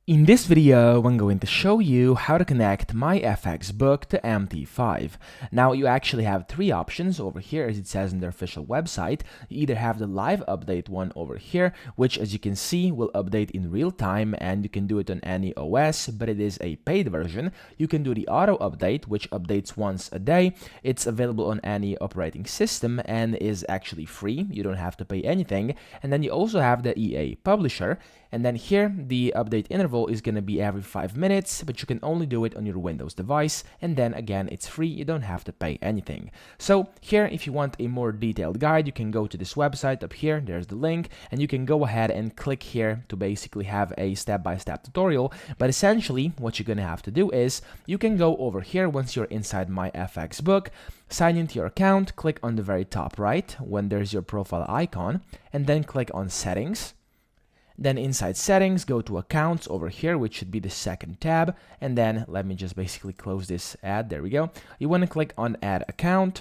In this video, I'm going to show you how to connect MyFxBook to MT5. Now, you actually have three options over here, as it says on their official website. You either have the live update one over here, which, as you can see, will update in real time, and you can do it on any OS, but it is a paid version. You can do the auto update, which updates once a day. It's available on any operating system and is actually free. You don't have to pay anything. And then you also have the EA publisher. And then here, the update interval is going to be every 5 minutes, but you can only do it on your Windows device. And then again, it's free. You don't have to pay anything. So here, if you want a more detailed guide, you can go to this website up here. There's the link, and you can go ahead and click here to basically have a step-by-step tutorial. But essentially, what you're going to have to do is you can go over here once you're inside MyFxBook, sign into your account, click on the very top right when there's your profile icon, and then click on Settings. Then inside Settings, go to Accounts over here, which should be the second tab. And then let me just basically close this ad. There we go. You want to click on Add Account.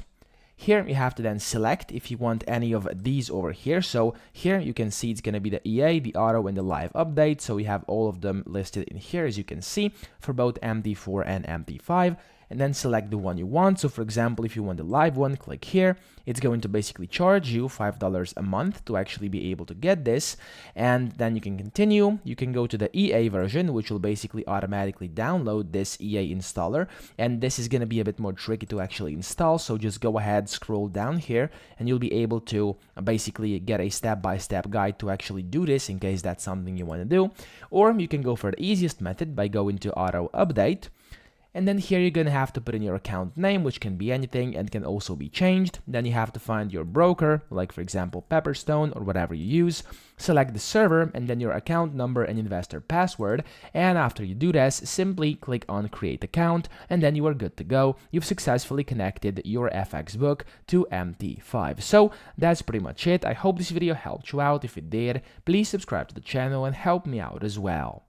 Here you have to then select if you want any of these over here. So here you can see it's going to be the EA, the auto, and the live update. So we have all of them listed in here, as you can see, for both MT4 and MT5. And then select the one you want. So for example, if you want the live one, click here. It's going to basically charge you $5 a month to actually be able to get this. And then you can continue. You can go to the EA version, which will basically automatically download this EA installer. And this is going to be a bit more tricky to actually install. So just go ahead, scroll down here, and you'll be able to basically get a step-by-step guide to actually do this in case that's something you want to do. Or you can go for the easiest method by going to auto update. And then here you're going to have to put in your account name, which can be anything and can also be changed. Then you have to find your broker, like for example Pepperstone or whatever you use. Select the server and then your account number and investor password. And after you do this, simply click on Create Account, and then you are good to go. You've successfully connected your FxBook to MT5. So that's pretty much it. I hope this video helped you out. If it did, please subscribe to the channel and help me out as well.